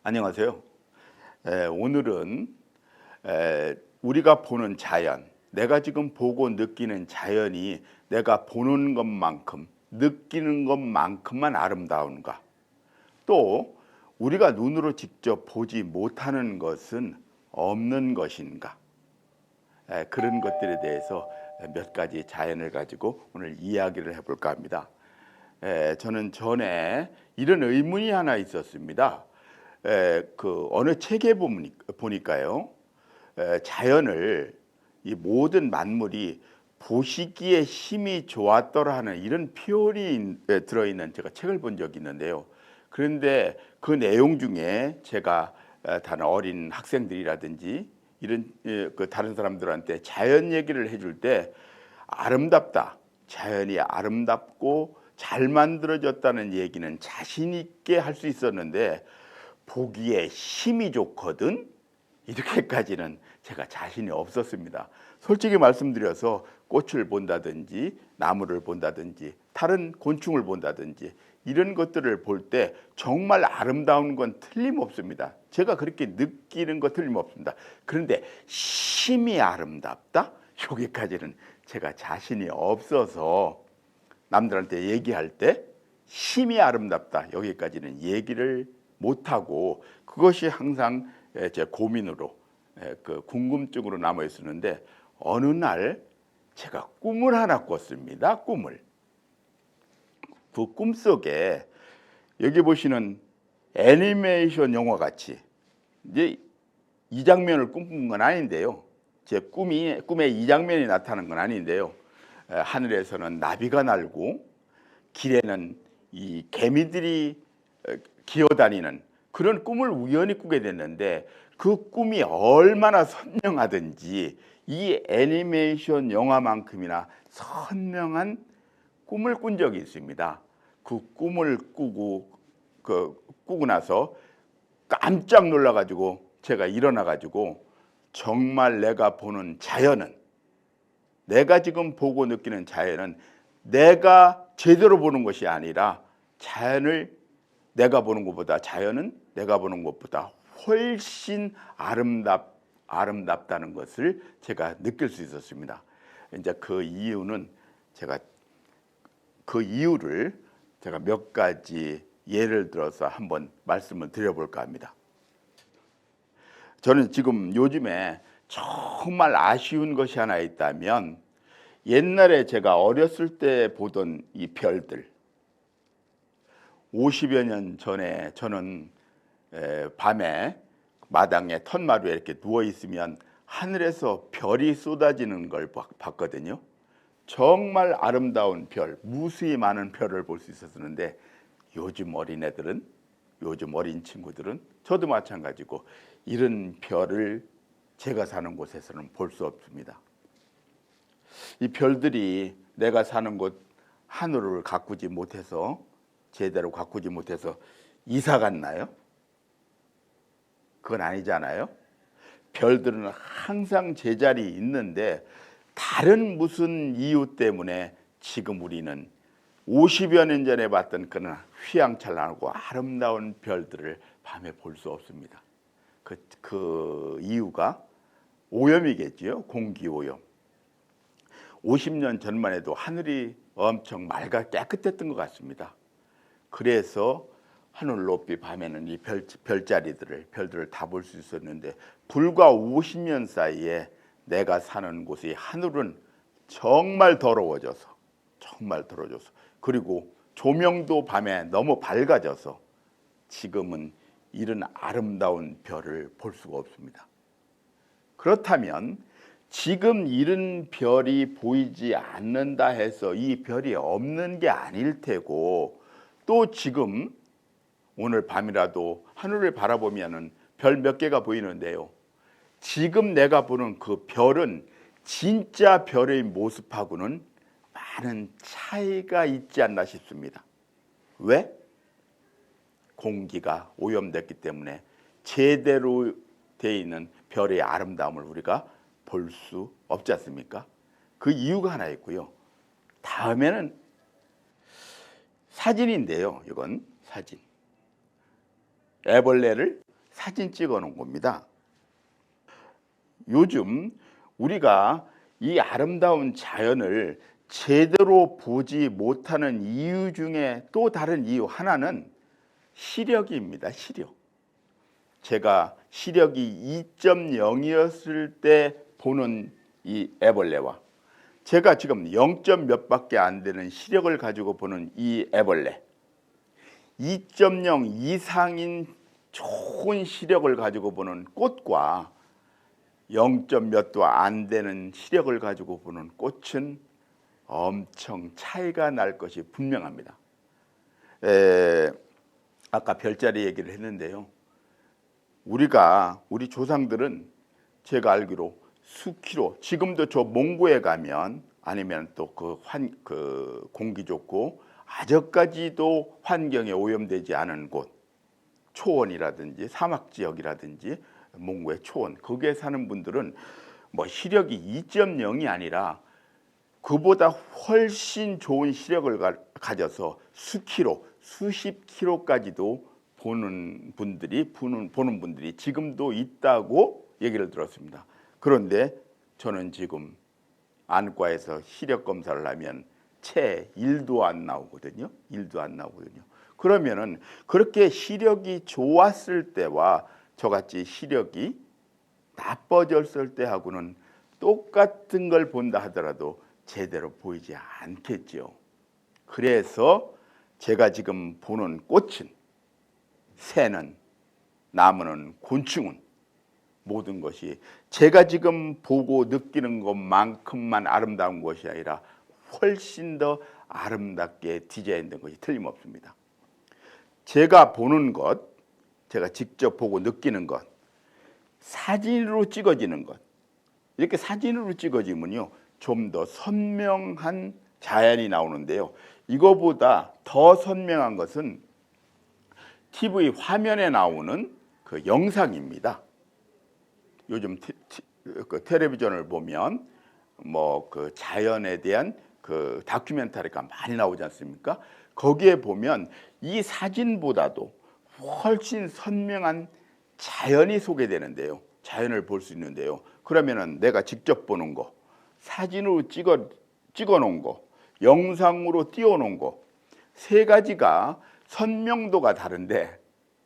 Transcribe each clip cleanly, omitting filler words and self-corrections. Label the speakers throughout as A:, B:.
A: 안녕하세요. 오늘은 우리가 보는 자연, 내가 지금 보고 느끼는 자연이 내가 보는 것만큼, 느끼는 것만큼만 아름다운가? 또 우리가 눈으로 직접 보지 못하는 것은 없는 것인가? 그런 것들에 대해서 몇 가지 자연을 가지고 오늘 이야기를 해볼까 합니다. 저는 전에 이런 의문이 하나 있었습니다. 그 어느 책에 보니까요, 자연을 이 모든 만물이 보시기에 힘이 좋았더라 하는 이런 표현이 들어있는 제가 책을 본 적이 있는데요. 그런데 그 내용 중에 제가 다른 어린 학생들이라든지 이런 그 다른 사람들한테 자연 얘기를 해줄 때 아름답다, 자연이 아름답고 잘 만들어졌다는 얘기는 자신 있게 할 수 있었는데 보기에 힘이 좋거든 이렇게까지는 제가 자신이 없었습니다. 솔직히 말씀드려서 꽃을 본다든지 나무를 본다든지 다른 곤충을 본다든지 이런 것들을 볼 때 정말 아름다운 건 틀림없습니다. 제가 그렇게 느끼는 거 틀림없습니다. 그런데 힘이 아름답다? 여기까지는 제가 자신이 없어서 남들한테 얘기할 때 힘이 아름답다 여기까지는 얘기를 못하고 그것이 항상 제 고민으로 그 궁금증으로 남아 있었는데 어느 날 제가 꿈을 하나 꿨습니다. 꿈을. 그 꿈속에 여기 보시는 애니메이션 영화 같이 이제 이 장면을 꿈꾼 건 아닌데요. 제 꿈에 이 장면이 나타나는 건 아닌데요. 하늘에서는 나비가 날고 길에는 이 개미들이 기어다니는 그런 꿈을 우연히 꾸게 됐는데 그 꿈이 얼마나 선명하든지 이 애니메이션 영화만큼이나 선명한 꿈을 꾼 적이 있습니다. 그 꿈을 꾸고 나서 깜짝 놀라가지고 제가 일어나가지고 정말 내가 보는 자연은 내가 지금 보고 느끼는 자연은 내가 제대로 보는 것이 아니라 자연을 내가 보는 것보다 자연은 내가 보는 것보다 훨씬 아름답다는 것을 제가 느낄 수 있었습니다. 이제 그 이유는 제가 그 이유를 제가 몇 가지 예를 들어서 한번 말씀을 드려볼까 합니다. 저는 지금 요즘에 정말 아쉬운 것이 하나 있다면 옛날에 제가 어렸을 때 보던 이 별들 50여 년 전에 저는 밤에 마당에 턴마루에 이렇게 누워 있으면 하늘에서 별이 쏟아지는 걸 봤거든요. 정말 아름다운 별, 무수히 많은 별을 볼 수 있었는데 요즘 어린애들은 요즘 어린 친구들은 저도 마찬가지고 이런 별을 제가 사는 곳에서는 볼 수 없습니다. 이 별들이 내가 사는 곳 하늘을 가꾸지 못해서 제대로 가꾸지 못해서 이사 갔나요? 그건 아니잖아요. 별들은 항상 제자리에 있는데 다른 무슨 이유 때문에 지금 우리는 50여 년 전에 봤던 그런 휘황찬란하고 아름다운 별들을 밤에 볼 수 없습니다. 그 이유가 오염이겠지요. 공기오염. 50년 전만 해도 하늘이 엄청 맑아 깨끗했던 것 같습니다. 그래서 하늘 높이 밤에는 이 별들을 다 볼 수 있었는데 불과 50년 사이에 내가 사는 곳의 하늘은 정말 더러워져서 그리고 조명도 밤에 너무 밝아져서 지금은 이런 아름다운 별을 볼 수가 없습니다. 그렇다면 지금 이런 별이 보이지 않는다 해서 이 별이 없는 게 아닐 테고 또 지금 오늘 밤이라도 하늘을 바라보면은 별 몇 개가 보이는데요. 지금 내가 보는 그 별은 진짜 별의 모습하고는 많은 차이가 있지 않나 싶습니다. 왜? 공기가 오염됐기 때문에 제대로 되어 있는 별의 아름다움을 우리가 볼 수 없지 않습니까? 그 이유가 하나 있고요. 다음에는 사진인데요. 이건 사진. 애벌레를 사진 찍어 놓은 겁니다. 요즘 우리가 이 아름다운 자연을 제대로 보지 못하는 이유 중에 또 다른 이유 하나는 시력입니다. 시력. 제가 시력이 2.0이었을 때 보는 이 애벌레와 제가 지금 0. 몇 밖에 안 되는 시력을 가지고 보는 이 애벌레, 2.0 이상인 좋은 시력을 가지고 보는 꽃과 0. 몇도 안 되는 시력을 가지고 보는 꽃은 엄청 차이가 날 것이 분명합니다. 아까 별자리 얘기를 했는데요. 우리 조상들은 제가 알기로 수키로, 지금도 저 몽고에 가면 아니면 또 그 공기 좋고 아직까지도 환경에 오염되지 않은 곳, 초원이라든지 사막 지역이라든지 몽고의 초원, 거기에 사는 분들은 뭐 시력이 2.0이 아니라 그보다 훨씬 좋은 시력을 가져서 수키로, 수십 킬로까지도 보는 분들이 지금도 있다고 얘기를 들었습니다. 그런데 저는 지금 안과에서 시력 검사를 하면 채 1도 안 나오거든요. 1도 안 나오거든요. 그러면은 그렇게 시력이 좋았을 때와 저같이 시력이 나빠졌을 때하고는 똑같은 걸 본다 하더라도 제대로 보이지 않겠죠. 그래서 제가 지금 보는 꽃은, 새는, 나무는, 곤충은 모든 것이 제가 지금 보고 느끼는 것만큼만 아름다운 것이 아니라 훨씬 더 아름답게 디자인된 것이 틀림없습니다. 제가 보는 것, 제가 직접 보고 느끼는 것, 사진으로 찍어지는 것, 이렇게 사진으로 찍어지면요 좀 더 선명한 자연이 나오는데요. 이거보다 더 선명한 것은 TV 화면에 나오는 그 영상입니다. 요즘 그 텔레비전을 보면 뭐 그 자연에 대한 그 다큐멘터리가 많이 나오지 않습니까? 거기에 보면 이 사진보다도 훨씬 선명한 자연이 소개되는데요. 자연을 볼 수 있는데요. 그러면은 내가 직접 보는 거, 사진으로 찍어 놓은 거, 영상으로 띄워 놓은 거, 세 가지가 선명도가 다른데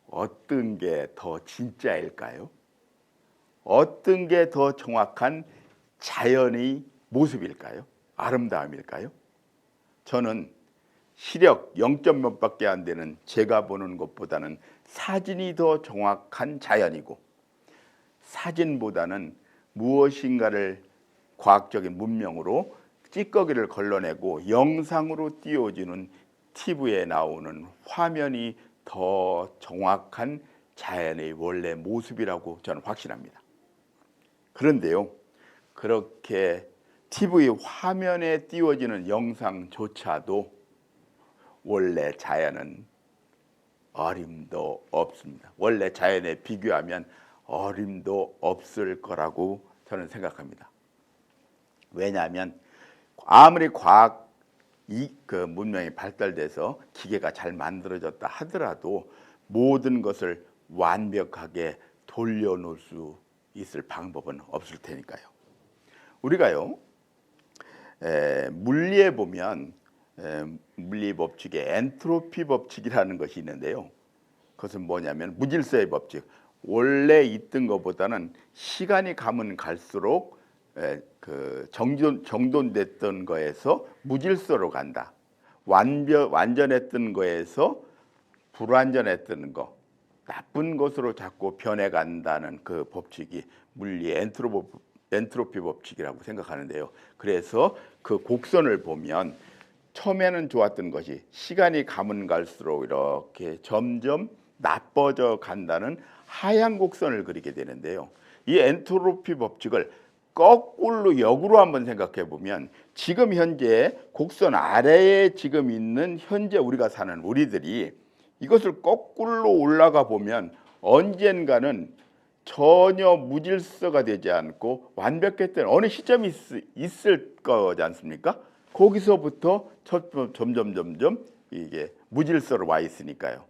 A: 어떤 게 더 진짜일까요? 어떤 게 더 정확한 자연의 모습일까요? 아름다움일까요? 저는 시력 0. 몇 밖에 안 되는 제가 보는 것보다는 사진이 더 정확한 자연이고, 사진보다는 무엇인가를 과학적인 문명으로 찌꺼기를 걸러내고 영상으로 띄워주는 TV에 나오는 화면이 더 정확한 자연의 원래 모습이라고 저는 확신합니다. 그런데요, 그렇게 TV 화면에 띄워지는 영상조차도 원래 자연은 어림도 없습니다. 원래 자연에 비교하면 어림도 없을 거라고 저는 생각합니다. 왜냐하면 아무리 그 문명이 발달돼서 기계가 잘 만들어졌다 하더라도 모든 것을 완벽하게 돌려놓을 수 있을 방법은 없을 테니까요. 우리가요 물리에 보면 물리 법칙에 엔트로피 법칙이라는 것이 있는데요. 그것은 뭐냐면 무질서의 법칙. 원래 있던 것보다는 시간이 가면 갈수록 그 정돈됐던 거에서 무질서로 간다. 완전했던 거에서 불완전했던 거, 나쁜 것으로 자꾸 변해간다는 그 법칙이 물리 엔트로피 법칙이라고 생각하는데요. 그래서 그 곡선을 보면 처음에는 좋았던 것이 시간이 가면 갈수록 이렇게 점점 나빠져 간다는 하향 곡선을 그리게 되는데요. 이 엔트로피 법칙을 거꾸로 역으로 한번 생각해 보면 지금 현재 곡선 아래에 지금 있는 현재 우리가 사는 우리들이 이것을 거꾸로 올라가 보면 언젠가는 전혀 무질서가 되지 않고 완벽했던 어느 시점이 있을 거지 않습니까? 거기서부터 점점 이게 무질서로 와 있으니까요.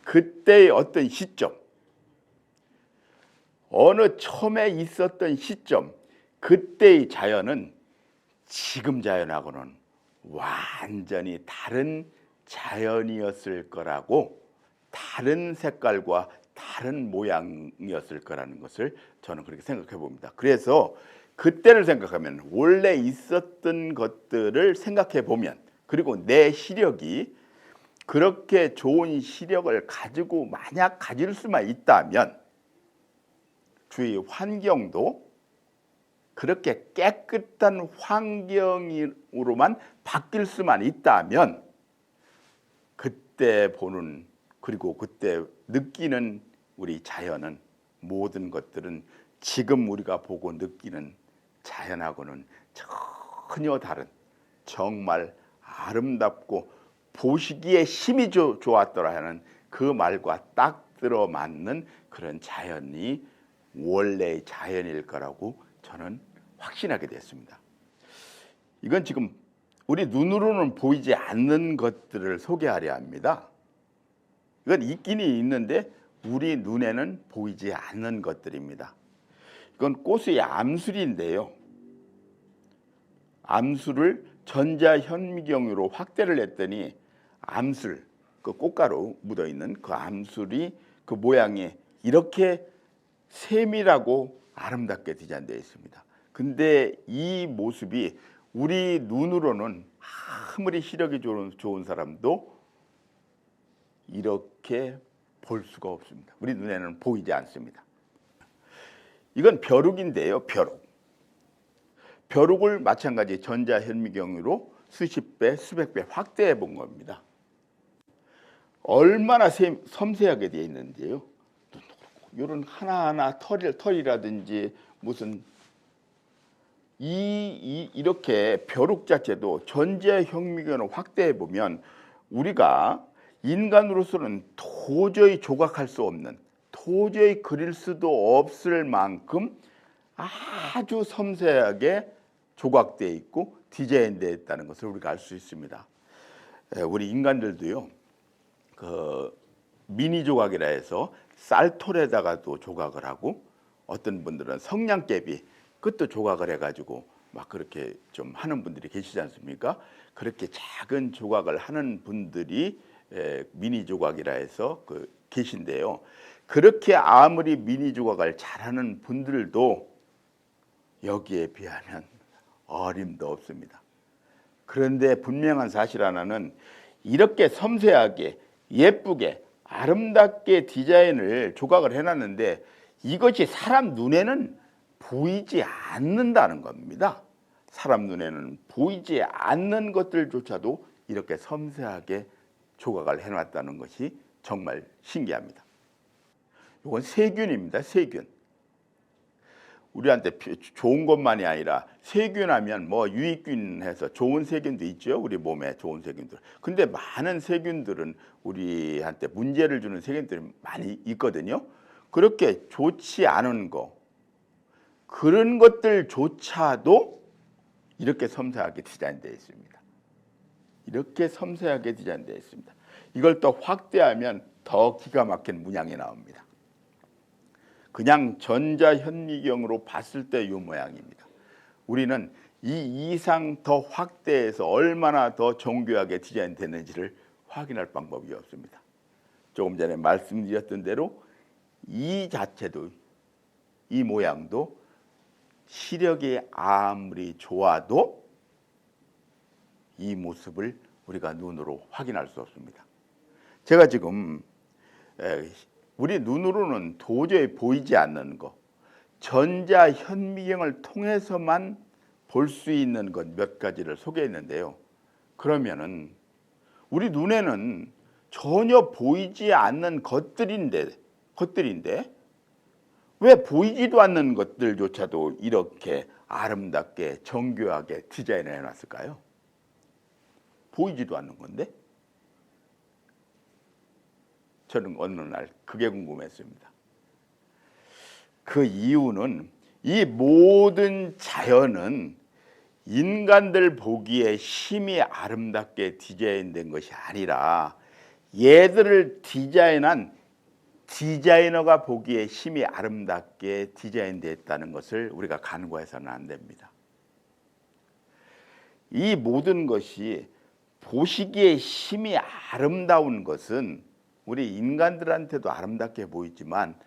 A: 그때의 어떤 시점, 어느 처음에 있었던 시점, 그때의 자연은 지금 자연하고는 완전히 다른 자연이었을 거라고, 다른 색깔과 다른 모양이었을 거라는 것을 저는 그렇게 생각해 봅니다. 그래서 그때를 생각하면, 원래 있었던 것들을 생각해 보면, 그리고 내 시력이 그렇게 좋은 시력을 가지고 만약 가질 수만 있다면, 주위 환경도 그렇게 깨끗한 환경으로만 바뀔 수만 있다면, 그때 보는, 그리고 그때 느끼는 우리 자연은, 모든 것들은 지금 우리가 보고 느끼는 자연하고는 전혀 다른, 정말 아름답고 보시기에 힘이 좋았더라 하는 그 말과 딱 들어맞는 그런 자연이 원래의 자연일 거라고 저는 확신하게 됐습니다. 이건 지금 우리 눈으로는 보이지 않는 것들을 소개하려 합니다. 이건 있기는 있는데 우리 눈에는 보이지 않는 것들입니다. 이건 꽃의 암술인데요. 암술을 전자현미경으로 확대를 했더니 암술, 그 꽃가루 묻어있는 그 암술이 그 모양이 이렇게 세밀하고 아름답게 디자인되어 있습니다. 근데 이 모습이 우리 눈으로는 아무리 시력이 좋은 사람도 이렇게 볼 수가 없습니다. 우리 눈에는 보이지 않습니다. 이건 벼룩인데요. 벼룩을 마찬가지 전자현미경으로 수십 배, 수백 배 확대해 본 겁니다. 얼마나 섬세하게 되어 있는데요. 이런 하나하나 털이라든지 무슨 이렇게 벼룩 자체도 전자현미경으로 확대해 보면 우리가 인간으로서는 도저히 조각할 수 없는, 도저히 그릴 수도 없을 만큼 아주 섬세하게 조각되어 있고 디자인되어 있다는 것을 우리가 알 수 있습니다. 우리 인간들도요, 그 미니 조각이라 해서 쌀톨에다가도 조각을 하고, 어떤 분들은 성냥개비 그것도 조각을 해가지고 막 그렇게 좀 하는 분들이 계시지 않습니까? 그렇게 작은 조각을 하는 분들이 미니 조각이라 해서 계신데요. 그렇게 아무리 미니 조각을 잘하는 분들도 여기에 비하면 어림도 없습니다. 그런데 분명한 사실 하나는, 이렇게 섬세하게 예쁘게 아름답게 디자인을 조각을 해놨는데 이것이 사람 눈에는 보이지 않는다는 겁니다. 사람 눈에는 보이지 않는 것들조차도 이렇게 섬세하게 조각을 해놨다는 것이 정말 신기합니다. 이건 세균입니다. 세균. 우리한테 좋은 것만이 아니라 세균하면 뭐 유익균 해서 좋은 세균도 있죠. 우리 몸에 좋은 세균들. 근데 많은 세균들은 우리한테 문제를 주는 세균들이 많이 있거든요. 그렇게 좋지 않은 거, 그런 것들조차도 이렇게 섬세하게 디자인되어 있습니다. 이렇게 섬세하게 디자인되어 있습니다. 이걸 또 확대하면 더 기가 막힌 문양이 나옵니다. 그냥 전자현미경으로 봤을 때 이 모양입니다. 우리는 이 이상 더 확대해서 얼마나 더 정교하게 디자인됐는지를 확인할 방법이 없습니다. 조금 전에 말씀드렸던 대로 이 자체도, 이 모양도 시력이 아무리 좋아도 이 모습을 우리가 눈으로 확인할 수 없습니다. 제가 지금 우리 눈으로는 도저히 보이지 않는 것, 전자현미경을 통해서만 볼 수 있는 것 몇 가지를 소개했는데요. 그러면은 우리 눈에는 전혀 보이지 않는 것들인데 왜 보이지도 않는 것들조차도 이렇게 아름답게 정교하게 디자인을 해놨을까요? 보이지도 않는 건데? 저는 어느 날 그게 궁금했습니다. 그 이유는 이 모든 자연은 인간들 보기에 심이 아름답게 디자인된 것이 아니라 얘들을 디자인한 디자이너가 보기에 심이 아름답게 디자인됐다는 것을 우리가 간과해서는 안 됩니다. 이 모든 것이 보시기에 심이 아름다운 것은 우리 인간들한테도 아름답게 보이지만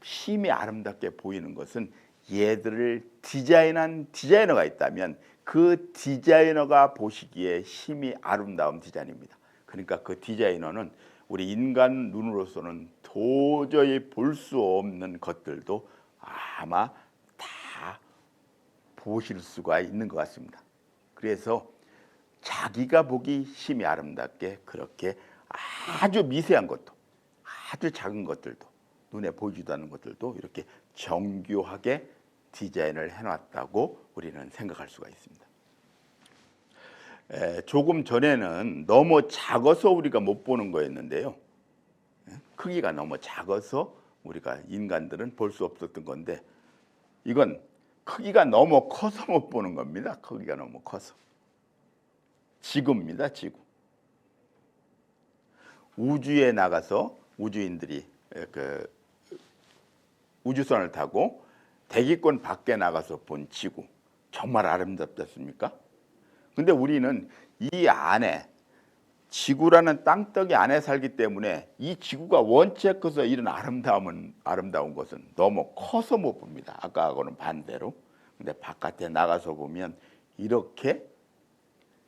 A: 심이 아름답게 보이는 것은 얘들을 디자인한 디자이너가 있다면 그 디자이너가 보시기에 심이 아름다운 디자인입니다. 그러니까 그 디자이너는 우리 인간 눈으로서는 도저히 볼 수 없는 것들도 아마 다 보실 수가 있는 것 같습니다. 그래서 자기가 보기 심이 아름답게 그렇게 아주 미세한 것도 아주 작은 것들도 눈에 보이지도 않는 것들도 이렇게 정교하게 디자인을 해놨다고 우리는 생각할 수가 있습니다. 조금 전에는 너무 작아서 우리가 못 보는 거였는데요. 크기가 너무 작아서 우리가 인간들은 볼 수 없었던 건데 이건 크기가 너무 커서 못 보는 겁니다. 크기가 너무 커서. 지구입니다. 지구. 우주에 나가서 우주인들이 그 우주선을 타고 대기권 밖에 나가서 본 지구 정말 아름답지 않습니까? 근데 우리는 이 안에 지구라는 땅덩이 안에 살기 때문에 이 지구가 원체 커서 이런 아름다운 것은 너무 커서 못 봅니다. 아까하고는 반대로. 근데 바깥에 나가서 보면 이렇게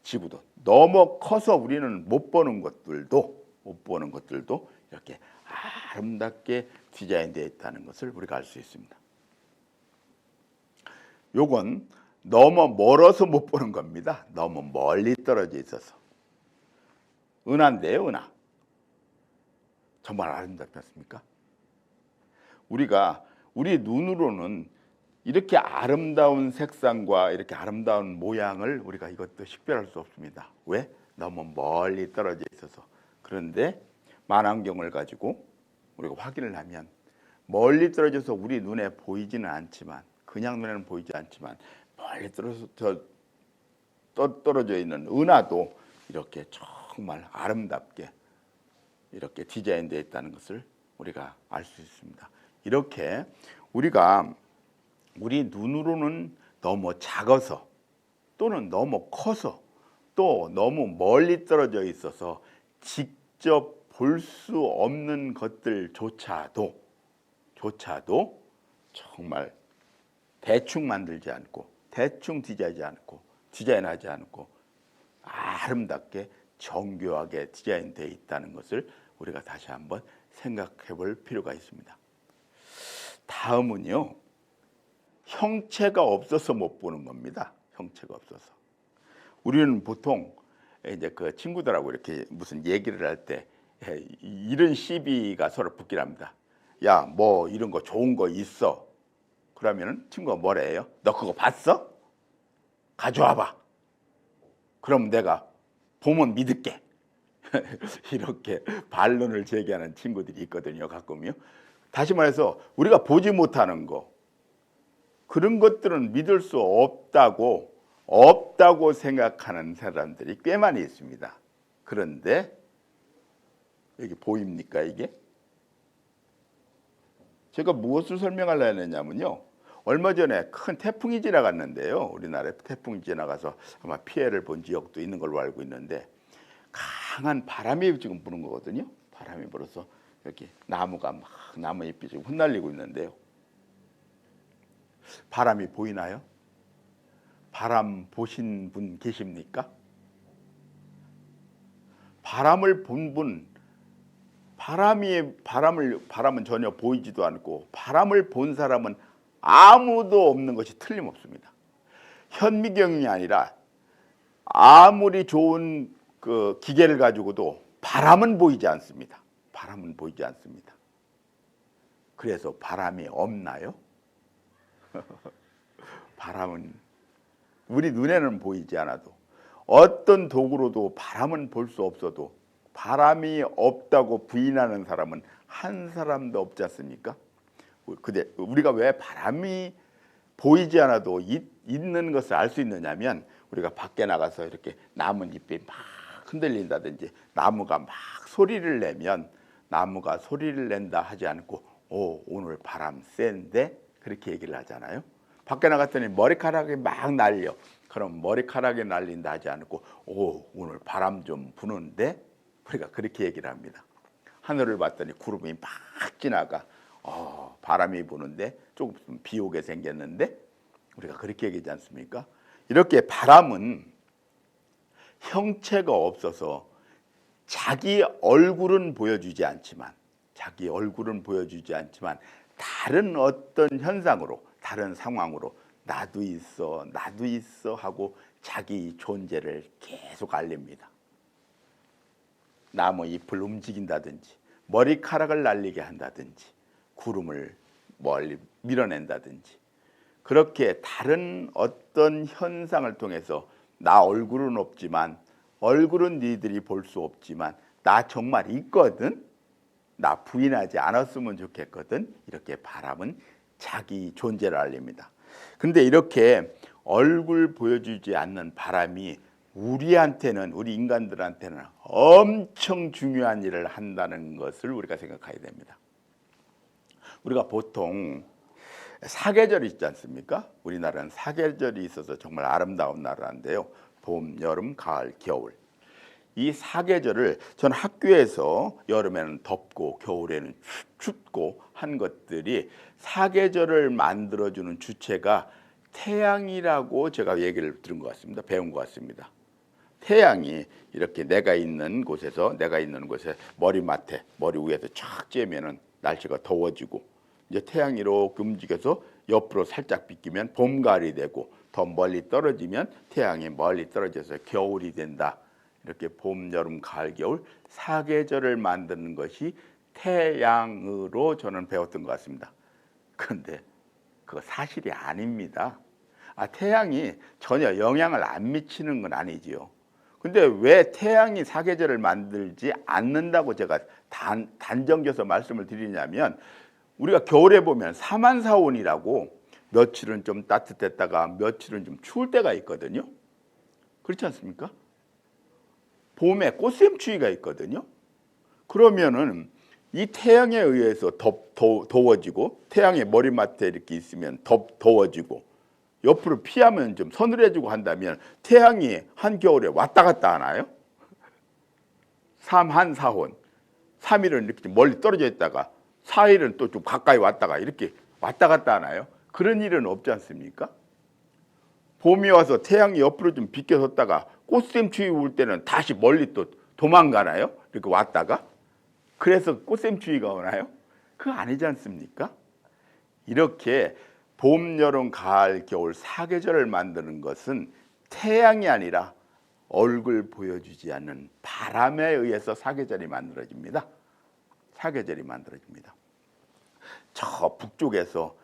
A: 지구도 너무 커서 우리는 못 보는 것들도 이렇게 아름답게 디자인되어 있다는 것을 우리가 알 수 있습니다. 요건 너무 멀어서 못 보는 겁니다. 너무 멀리 떨어져 있어서. 은하인데요, 은하. 정말 아름답지 않습니까? 우리가 우리 눈으로는 이렇게 아름다운 색상과 이렇게 아름다운 모양을 우리가 이것도 식별할 수 없습니다. 왜? 너무 멀리 떨어져 있어서. 그런데 만안경을 가지고 우리가 확인을 하면 멀리 떨어져서 우리 눈에 보이지는 않지만 그냥 눈에는 보이지 않지만 멀리 떨어져 있는 은하도 이렇게 정말 아름답게 이렇게 디자인되어 있다는 것을 우리가 알 수 있습니다. 이렇게 우리가 우리 눈으로는 너무 작아서 또는 너무 커서 또 너무 멀리 떨어져 있어서 직접 볼 수 없는 것들조차도 정말 대충 만들지 않고 대충 디자인하지 않고 아름답게 정교하게 디자인되어 있다는 것을 우리가 다시 한번 생각해 볼 필요가 있습니다. 다음은요. 형체가 없어서 못 보는 겁니다. 형체가 없어서. 우리는 보통 이제 그 친구들하고 이렇게 무슨 얘기를 할 때 이런 시비가 서로 붙긴 합니다. 야, 뭐 이런 거 좋은 거 있어. 그러면은 친구가 뭐라 해요? 너 그거 봤어? 가져와 봐. 그럼 내가 보면 믿을게. 이렇게 반론을 제기하는 친구들이 있거든요. 가끔요. 다시 말해서 우리가 보지 못하는 거 그런 것들은 믿을 수 없다고 생각하는 사람들이 꽤 많이 있습니다. 그런데 여기 보입니까 이게? 제가 무엇을 설명하려고 했냐면요. 얼마 전에 큰 태풍이 지나갔는데요. 우리나라에 태풍이 지나가서 아마 피해를 본 지역도 있는 걸로 알고 있는데 강한 바람이 지금 부는 거거든요. 바람이 불어서 이렇게 나무가 막 나무잎이 지금 흩날리고 있는데요. 바람이 보이나요? 바람 보신 분 계십니까? 바람을 본 분, 바람은 전혀 보이지도 않고 바람을 본 사람은 아무도 없는 것이 틀림없습니다. 현미경이 아니라 아무리 좋은 그 기계를 가지고도 바람은 보이지 않습니다. 바람은 보이지 않습니다. 그래서 바람이 없나요? 바람은 우리 눈에는 보이지 않아도 어떤 도구로도 바람은 볼 수 없어도 바람이 없다고 부인하는 사람은 한 사람도 없지 않습니까? 근데 우리가 왜 바람이 보이지 않아도 있는 것을 알 수 있느냐면 우리가 밖에 나가서 이렇게 나뭇잎이 막 흔들린다든지 나무가 막 소리를 내면 나무가 소리를 낸다 하지 않고 오늘 바람 센데 그렇게 얘기를 하잖아요. 밖에 나갔더니 머리카락이 막 날려. 그럼 머리카락이 날린다 하지 않고 오늘 바람 좀 부는데 우리가 그렇게 얘기를 합니다. 하늘을 봤더니 구름이 막 지나가. 바람이 부는데 조금 비 오게 생겼는데 우리가 그렇게 얘기하지 않습니까? 이렇게 바람은 형체가 없어서 자기 얼굴은 보여주지 않지만 다른 어떤 현상으로 다른 상황으로 나도 있어 하고 자기 존재를 계속 알립니다. 나무 잎을 움직인다든지 머리카락을 날리게 한다든지 구름을 멀리 밀어낸다든지 그렇게 다른 어떤 현상을 통해서 나 얼굴은 없지만 얼굴은 니들이 볼 수 없지만 나 정말 있거든. 나 부인하지 않았으면 좋겠거든. 이렇게 바람은 자기 존재를 알립니다. 그런데 이렇게 얼굴 보여주지 않는 바람이 우리한테는 우리 인간들한테는 엄청 중요한 일을 한다는 것을 우리가 생각해야 됩니다. 우리가 보통 사계절이 있지 않습니까? 우리나라는 사계절이 있어서 정말 아름다운 나라인데요. 봄, 여름, 가을, 겨울. 이 사계절을 전 학교에서 여름에는 덥고 겨울에는 춥고 한 것들이 사계절을 만들어주는 주체가 태양이라고 제가 얘기를 들은 것 같습니다. 배운 것 같습니다. 태양이 이렇게 내가 있는 곳에 머리맡에 머리 위에서 쫙 쬐면은 날씨가 더워지고 이제 태양이 이렇게 움직여서 옆으로 살짝 비끼면 봄, 가을이 되고 더 멀리 떨어지면 태양이 멀리 떨어져서 겨울이 된다. 이렇게 봄, 여름, 가을, 겨울 사계절을 만드는 것이 태양으로 저는 배웠던 것 같습니다. 그런데 그거 사실이 아닙니다. 태양이 전혀 영향을 안 미치는 건 아니지요. 근데 왜 태양이 사계절을 만들지 않는다고 제가 단정져서 말씀을 드리냐면 우리가 겨울에 보면 사만사온이라고 며칠은 좀 따뜻했다가 며칠은 좀 추울 때가 있거든요. 그렇지 않습니까? 봄에 꽃샘추위가 있거든요. 그러면은 이 태양에 의해서 더워지고 태양의 머리맡에 이렇게 있으면 더워지고 옆으로 피하면 좀 서늘해지고 한다면 태양이 한겨울에 왔다 갔다 하나요? 삼한사혼 3일은 이렇게 멀리 떨어져 있다가 4일은 또 좀 가까이 왔다가 이렇게 왔다 갔다 하나요? 그런 일은 없지 않습니까? 봄이 와서 태양이 옆으로 좀 비켜섰다가 꽃샘추위 올 때는 다시 멀리 또 도망가나요? 이렇게 왔다가 그래서 꽃샘추위가 오나요? 그거 아니지 않습니까? 이렇게 봄, 여름, 가을, 겨울 사계절을 만드는 것은 태양이 아니라 얼굴 보여주지 않는 바람에 의해서 사계절이 만들어집니다. 사계절이 만들어집니다. 저 북쪽에서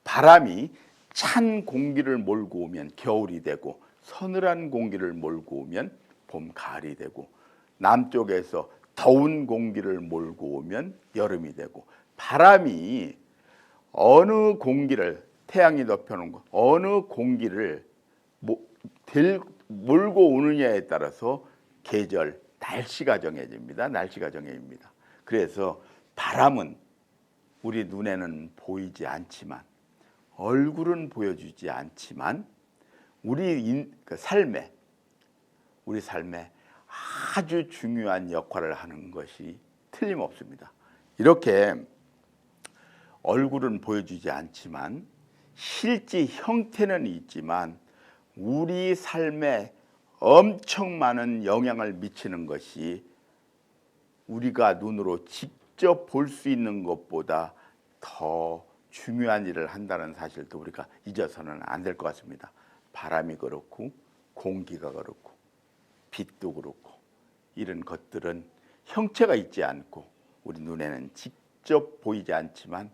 A: 바람이 찬 공기를 몰고 오면 겨울이 되고 서늘한 공기를 몰고 오면 봄, 가을이 되고 남쪽에서 더운 공기를 몰고 오면 여름이 되고 바람이 어느 공기를 태양이 덮여놓은 것 어느 공기를 몰고 오느냐에 따라서 계절, 날씨가 정해집니다. 날씨가 정해집니다. 그래서 바람은 우리 눈에는 보이지 않지만 얼굴은 보여주지 않지만 우리 삶에 아주 중요한 역할을 하는 것이 틀림없습니다. 이렇게 얼굴은 보여주지 않지만 실제 형태는 있지만 우리 삶에 엄청 많은 영향을 미치는 것이 우리가 눈으로 직접 볼 수 있는 것보다 더 중요한 일을 한다는 사실도 우리가 잊어서는 안 될 것 같습니다. 바람이 그렇고 공기가 그렇고 빛도 그렇고 이런 것들은 형체가 있지 않고 우리 눈에는 직접 보이지 않지만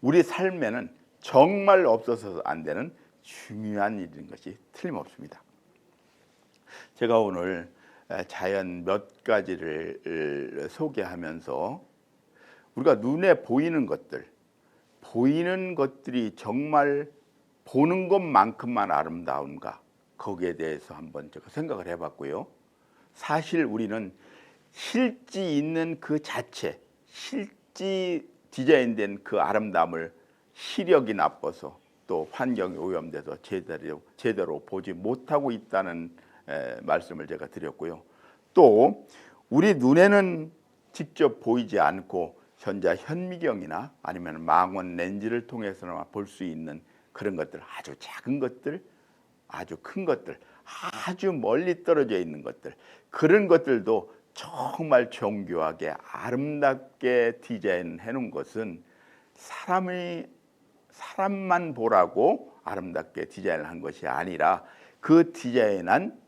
A: 우리 삶에는 정말 없어서는 안 되는 중요한 일인 것이 틀림없습니다. 제가 오늘 자연 몇 가지를 소개하면서 우리가 눈에 보이는 것들이 정말 보는 것만큼만 아름다운가? 거기에 대해서 한번 제가 생각을 해봤고요. 사실 우리는 실지 있는 그 자체, 실지 디자인된 그 아름다움을 시력이 나빠서 또 환경이 오염돼서 제대로 보지 못하고 있다는 말씀을 제가 드렸고요. 또 우리 눈에는 직접 보이지 않고 현재 현미경이나 아니면 망원 렌즈를 통해서나 볼 수 있는 그런 것들, 아주 작은 것들, 아주 큰 것들, 아주 멀리 떨어져 있는 것들, 그런 것들도 정말 정교하게 아름답게 디자인해 놓은 것은 사람만 보라고 아름답게 디자인을 한 것이 아니라 그 디자인한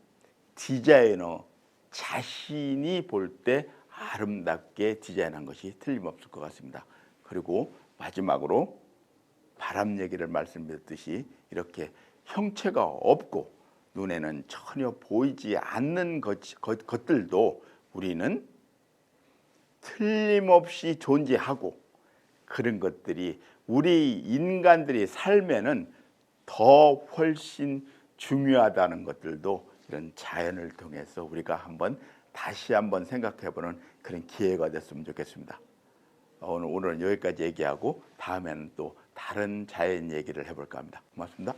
A: 디자이너 자신이 볼 때 아름답게 디자인한 것이 틀림없을 것 같습니다. 그리고 마지막으로 바람 얘기를 말씀드렸듯이 이렇게 형체가 없고 눈에는 전혀 보이지 않는 것들도 우리는 틀림없이 존재하고, 그런 것들이 우리 인간들이 삶에는 더 훨씬 중요하다는 것들도 이런 자연을 통해서 우리가 다시 한번 생각해보는 그런 기회가 됐으면 좋겠습니다. 오늘은 여기까지 얘기하고 다음에는 또 다른 자연 얘기를 해볼까 합니다. 고맙습니다.